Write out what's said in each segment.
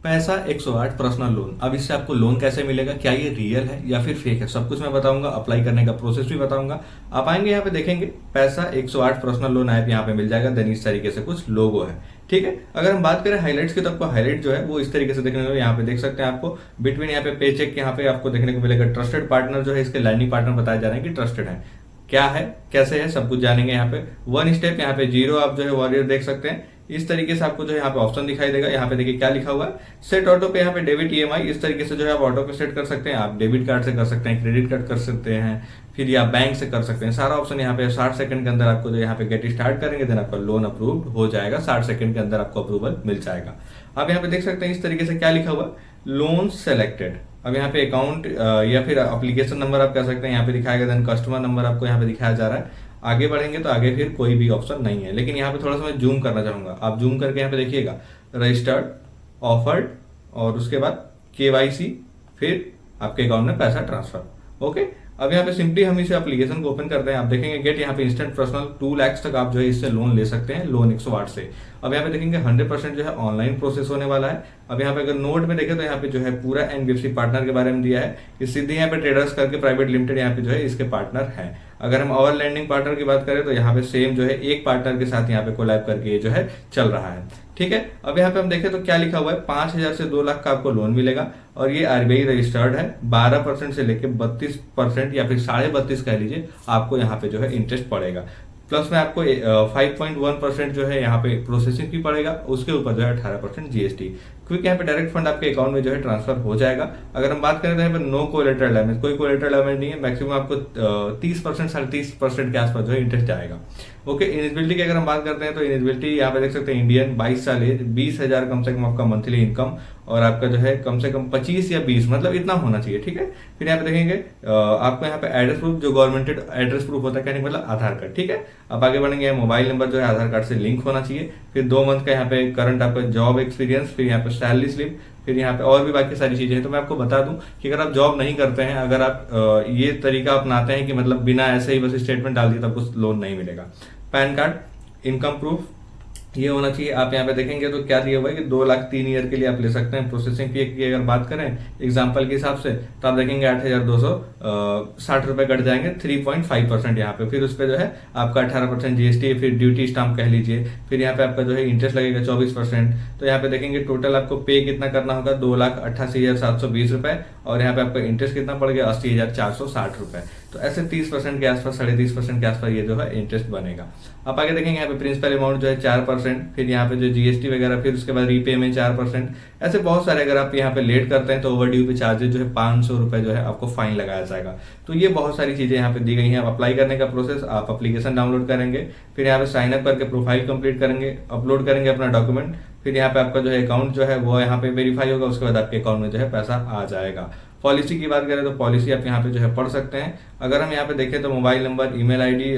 पैसा 108 personal loan. अब इससे आपको लोन कैसे मिलेगा, क्या ये रियल है या फिर फेक है, सब कुछ मैं बताऊंगा। अप्लाई करने का प्रोसेस भी बताऊंगा। आप आएंगे यहाँ पे देखेंगे पैसा 108 पर्सनल लोन ऐप यहाँ पे मिल जाएगा। देन इस तरीके से कुछ लोगो है, ठीक है। अगर हम बात करें हाईलाइट्स की तो आपको हाईलाइट जो है वो इस तरीके से देखने को यहाँ पे देख सकते हैं। आपको बिटवीन यहाँ पे पे चेक यहाँ पे आपको देखने को मिलेगा। ट्रस्टेड पार्टनर जो है, इसके लैंडिंग पार्टनर बताए जा रहे हैं कि ट्रस्टेड है। क्या है कैसे है सब कुछ जानेंगे यहाँ पे। वन स्टेप यहाँ पे जीरो आप जो है वॉरियर देख सकते हैं। इस तरीके से आपको जो है यहाँ पे ऑप्शन दिखाई देगा। यहाँ पे देखिए क्या लिखा हुआ है, सेट ऑटो पे। यहाँ पे डेबिट ईएमआई इस तरीके से जो है आप ऑटो पे सेट कर सकते हैं। आप डेबिट कार्ड से कर सकते हैं, क्रेडिट कार्ड कर सकते हैं, फिर या बैंक से कर सकते हैं। सारा ऑप्शन यहाँ पे 60 सेकंड के अंदर आपको जो यहाँ पे गेट स्टार्ट करेंगे, देन आपका लोन अप्रूव हो जाएगा। 60 सेकंड के अंदर आपको अप्रूवल मिल जाएगा। आप यहाँ पे देख सकते हैं इस तरीके से क्या लिखा हुआ, लोन सेलेक्टेड। अब यहाँ पे अकाउंट या फिर एप्लीकेशन नंबर आप कह सकते हैं यहाँ पे दिखाएगा। देन कस्टमर नंबर आपको यहाँ पे दिखाया जा रहा है। आगे बढ़ेंगे तो आगे फिर कोई भी ऑप्शन नहीं है, लेकिन यहाँ पे थोड़ा सा मैं जूम करना चाहूंगा। आप जूम करके यहाँ पे देखिएगा रजिस्टर्ड, ऑफर्ड और उसके बाद केवाईसी, फिर आपके अकाउंट में पैसा ट्रांसफर। ओके, अब यहाँ पे सिंपली हम इसे एप्लीकेशन को ओपन करते हैं। आप देखेंगे गेट यहाँ पे इंस्टेंट पर्सनल 2 लाख तक आप जो है इससे लोन ले सकते हैं, लोन 108 से। अब यहाँ पे देखेंगे 100% जो है ऑनलाइन प्रोसेस होने वाला है। अब यहाँ पे अगर नोट में देखें तो यहाँ पे जो है पूरा एनबीएफसी पार्टनर के बारे में दिया है। इस सीधे यहाँ पे ट्रेडर्स करके प्राइवेट लिमिटेड यहाँ पे जो है इसके पार्टनर है। अगर हम और लैंडिंग पार्टनर की बात करें तो यहाँ पे सेम जो है एक पार्टनर के साथ यहाँ पे कोलैब करके ये जो है चल रहा है, ठीक है। अब यहाँ पे हम देखें तो क्या लिखा हुआ है, 5,000 से 2 लाख का आपको लोन मिलेगा और ये आरबीआई रजिस्टर्ड है। 12% से लेके 32% या फिर 32.5 कह लीजिए आपको यहाँ पे जो है इंटरेस्ट पड़ेगा। प्लस में आपको 5.1% जो है यहाँ पे प्रोसेसिंग फी पड़ेगा। उसके ऊपर जो है 18% जीएसटी। क्योंकि यहाँ पे डायरेक्ट फंड आपके अकाउंट में जो है ट्रांसफर हो जाएगा। अगर हम बात करें तो यहाँ पे नो कोलेटरल डैमेज, कोई कोलेटरल डैमेज नहीं है। मैक्सिमम आपको 30% 30.5% के आसपास जो है इंटरेस्ट आएगा। ओके, इलिजिबिलिटी की अगर हम बात करते हैं तो इलिजिबिलिटी यहाँ पे देख सकते हैं इंडियन, 22 साल एज, 20,000 कम से कम आपका मंथली इनकम और आपका जो है कम से कम 25 या 20 मतलब इतना होना चाहिए, ठीक है। फिर यहाँ पे देखेंगे आपको यहाँ पे एड्रेस प्रूफ, जो गवर्नमेंटेड एड्रेस प्रूफ होता है, कहने का मतलब आधार कार्ड, ठीक है। अब आगे बढ़ेंगे, मोबाइल नंबर जो है आधार कार्ड से लिंक होना चाहिए। फिर 2 मंथ का यहाँ पे करंट आपका जॉब एक्सपीरियंस, फिर यहाँ पे सैलरी स्लिप, फिर यहाँ पे और भी बाकी सारी चीजें हैं। तो मैं आपको बता दूं कि अगर आप जॉब नहीं करते हैं, अगर आप ये तरीका अपनाते हैं कि मतलब बिना ऐसे ही बस स्टेटमेंट डाल दिए तो आपको लोन नहीं मिलेगा। पैन कार्ड, इनकम प्रूफ ये होना चाहिए। आप यहाँ पे देखेंगे तो क्या दिया हुआ है कि 2 लाख 3 ईयर के लिए आप ले सकते हैं। प्रोसेसिंग फी की अगर बात करें एग्जांपल के हिसाब से तो आप देखेंगे 8,260 रुपए कट जाएंगे, 3.5% यहाँ पे। फिर उस पर जो है आपका 18% जीएसटी, फिर ड्यूटी स्टाम्प कह लीजिए। फिर यहाँ पे आपका जो है इंटरेस्ट लगेगा 24%। तो यहाँ पे देखेंगे टोटल आपको पे कितना करना होगा, 2,88,720 रुपए और यहाँ पे आपका इंटरेस्ट कितना पड़ गया, 80,460 रुपए। तो ऐसे 30% के आसपास, 30.5% के आसपास ये जो है इंटरेस्ट बनेगा। आप आगे देखेंगे यहाँ पे प्रिंसिपल अमाउंट जो है 4%, फिर यहाँ पे जो जीएसटी वगैरह, फिर उसके बाद रीपे में 4%। ऐसे बहुत सारे, अगर आप यहाँ पे लेट करते हैं तो ओवरड्यू पे चार्जेस जो है 500 रुपए जो है आपको फाइन लगाया जाएगा। तो ये बहुत सारी चीजें यहाँ पे दी गई हैं। आप अप्लाई करने का प्रोसेस, आप एप्लीकेशन डाउनलोड करेंगे, फिर यहाँ पे साइन अप करके प्रोफाइल कंप्लीट करेंगे, अपलोड करेंगे अपना डॉक्यूमेंट, फिर यहाँ पे आपका जो है अकाउंट जो है वो यहाँ पे वेरीफाई होगा। उसके बाद आपके अकाउंट में जो है पैसा आ जाएगा। पॉलिसी की बात करें तो पॉलिसी आप यहाँ पे जो है पढ़ सकते हैं। अगर हम यहाँ पे देखें तो mobile number, email ID,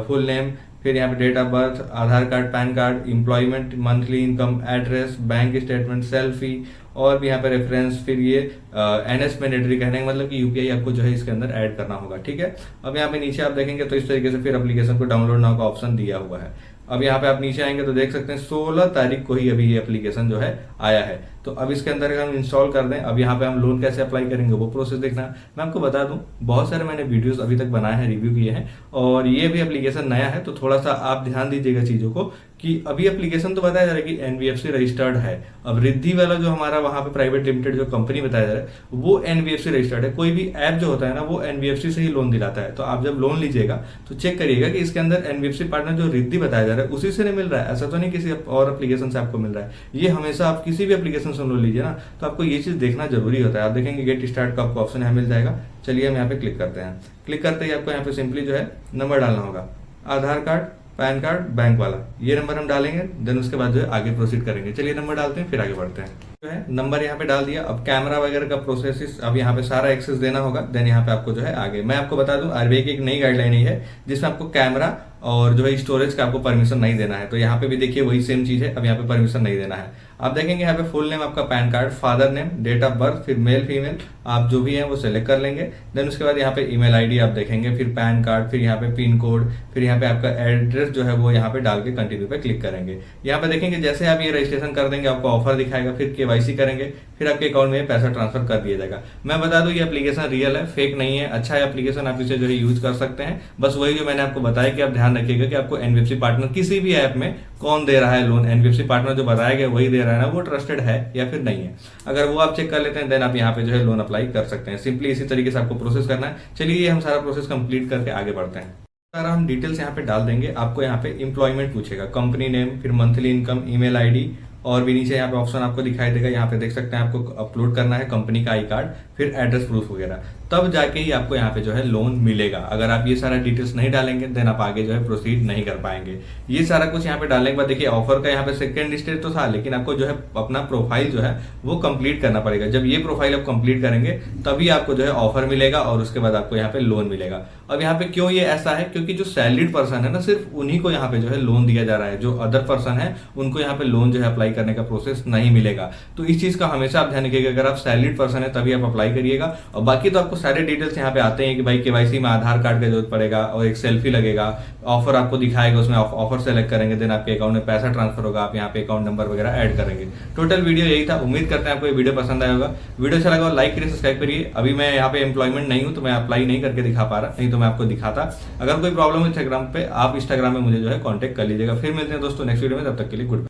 full name, फिर यहाँ पे date of birth, Aadhaar card, PAN card, employment, monthly income, address, bank statement, selfie और भी यहाँ पे रेफरेंस, फिर ये एनएस मैंडेटरी, कहने का मतलब कि यूपीआई आपको जो है इसके अंदर ऐड करना होगा, ठीक है। अब यहाँ पे नीचे आप देखेंगे तो इस तरीके से फिर एप्लीकेशन को डाउनलोड नाउ का ऑप्शन दिया हुआ है। अब यहाँ पे आप नीचे आएंगे तो देख सकते हैं 16 तारीख को ही अभी ये एप्लीकेशन जो है आया है। तो अब इसके अंदर अगर हम इंस्टॉल कर दें, अब यहाँ पे हम लोन कैसे अप्लाई करेंगे वो प्रोसेस देखना। मैं आपको बता दूं बहुत सारे मैंने वीडियोस अभी तक बनाए हैं, रिव्यू किए हैं और ये भी एप्लीकेशन नया है। तो थोड़ा सा आप ध्यान दीजिएगा चीजों को कि अभी एप्लीकेशन तो बताया जा रहा है कि एनबीएफसी रजिस्टर्ड है। अब रिद्धि वाला जो हमारा वहां पे प्राइवेट लिमिटेड जो कंपनी बताया जा रहा है वो एनबीएफसी रजिस्टर्ड है। कोई भी ऐप जो होता है ना वो एनबीएफसी से ही लोन दिलाता है। तो आप जब लोन लीजिएगा तो चेक करिएगा कि इसके अंदर एनबीएफसी पार्टनर जो रिद्धि बताया जा रहा है उसी से नहीं मिल रहा है। ऐसा तो नहीं किसी और एप्लीकेशन से आपको मिल रहा है। ये हमेशा आप किसी भी एप्लीकेशन से लोन लीजिए ना तो आपको ये चीज देखना जरूरी होता है। आप देखेंगे गेट स्टार्ट का आपको ऑप्शन यहाँ मिल जाएगा। चलिए हम यहाँ पे क्लिक करते हैं। क्लिक करते ही आपको यहाँ पे सिंपली जो है नंबर डालना होगा, आधार कार्ड, पैन कार्ड, बैंक वाला, ये नंबर हम डालेंगे। देन उसके बाद जो है आगे प्रोसीड करेंगे। चलिए नंबर डालते हैं फिर आगे बढ़ते हैं। जो है नंबर यहाँ पे डाल दिया। अब कैमरा वगैरह का प्रोसेस अब यहाँ पे सारा एक्सेस देना होगा। देन यहाँ पे आपको जो है आगे, मैं आपको बता दूं आरबीआई की एक नई गाइडलाइन ही है जिसमें आपको कैमरा और जो है स्टोरेज का आपको परमिशन नहीं देना है। तो यहाँ पे भी देखिए वही सेम चीज है, अब यहाँ पे परमिशन नहीं देना है। आप देखेंगे यहाँ पे फुल नेम आपका PAN card, father name, date of birth, फिर मेल फीमेल आप जो भी हैं वो सेलेक्ट कर लेंगे। देन उसके बाद यहाँ पे ईमेल आईडी आप देखेंगे, फिर पैन कार्ड, फिर यहाँ पे पिन कोड, फिर यहाँ पे आपका एड्रेस जो है वो यहाँ पे डाल के कंटिन्यू पे क्लिक करेंगे। यहाँ पे देखेंगे जैसे आप ये रजिस्ट्रेशन कर देंगे आपको ऑफर दिखाएगा, फिर केवाईसी करेंगे, फिर आपके अकाउंट में पैसा ट्रांसफर कर दिया जाएगा। मैं बता दूं ये एप्लीकेशन रियल है, फेक नहीं है, अच्छा है एप्लीकेशन, आप इसे जो है यूज कर सकते हैं। बस वही जो मैंने आपको बताया कि आप ध्यान रखिएगा कि आपको एनबीएफसी पार्टनर किसी भी ऐप में कौन दे रहा है लोन, एनबीएफसी पार्टनर जो बताया गया वही दे रहा है ना, वो ट्रस्टेड है या फिर नहीं है। अगर वो आप चेक कर लेते हैं देन आप यहाँ पे जो है लोन अप्लाई कर सकते हैं। सिंपली इसी तरीके से आपको प्रोसेस करना है। चलिए हम सारा प्रोसेस कंप्लीट करके आगे बढ़ते हैं। सारा हम डिटेल्स यहाँ पे डाल देंगे। आपको यहाँ पे एम्प्लॉयमेंट पूछेगा, कंपनी नेम, फिर मंथली इनकम, ईमेल आईडी, और भी नीचे यहाँ पे ऑप्शन आपको दिखाई देगा, यहाँ पे देख सकते हैं आपको अपलोड करना है कंपनी का आई कार्ड, फिर एड्रेस प्रूफ वगैरह, तब जाके ही आपको यहाँ पे जो है लोन मिलेगा। अगर आप ये सारा डिटेल्स नहीं डालेंगे देन आप आगे जो है प्रोसीड नहीं कर पाएंगे। ये सारा कुछ यहाँ पे डालने के बाद देखिए ऑफर का यहाँ पे सेकंड स्टेज तो था, लेकिन आपको जो है अपना प्रोफाइल जो है वो कंप्लीट करना पड़ेगा। जब ये प्रोफाइल आप कंप्लीट करेंगे तभी आपको जो है ऑफर मिलेगा और उसके बाद आपको यहाँ पे लोन मिलेगा। अब यहाँ पे क्यों ये ऐसा है, क्योंकि जो सैलरीड पर्सन है ना सिर्फ उन्हीं को यहाँ पे जो है लोन दिया जा रहा है, जो अदर पर्सन है उनको यहाँ पे लोन जो है अप्लाई करने का प्रोसेस नहीं मिलेगा। तो इस चीज का हमेशा आप ध्यान रखिएगा, अगर आप सैलरीड पर्सन है तभी आप अप्लाई करिएगा। और बाकी तो आपको सारे डिटेल्स यहाँ पे आते हैं कि भाई केवाईसी में आधार कार्ड का जरूरत पड़ेगा और एक सेल्फी लगेगा, ऑफर आपको दिखाएगा, उसमें ऑफर सेलेक्ट करेंगे, देन आपके अकाउंट में पैसा ट्रांसफर होगा, आप यहाँ पे अकाउंट नंबर वगैरह ऐड करेंगे। टोटल वीडियो यही था। उम्मीद करते हैं आपको ये वीडियो पसंद आया होगा। वीडियो अच्छा लगा लाइक करिए, सब्सक्राइब करिए। अभी मैं यहाँ पे एम्प्लॉयमेंट नहीं हूँ तो मैं अप्लाई नहीं करके दिखा पा रहा, नहीं तो मैं आपको दिखाता। अगर कोई प्रॉब्लम है इंस्टाग्राम पे, आप इंस्टाग्राम में मुझे जो है कॉन्टेक्ट कर लीजिएगा। फिर मिलते हैं दोस्तों नेक्स्ट वीडियो में, तब तक के लिए गुड बाय।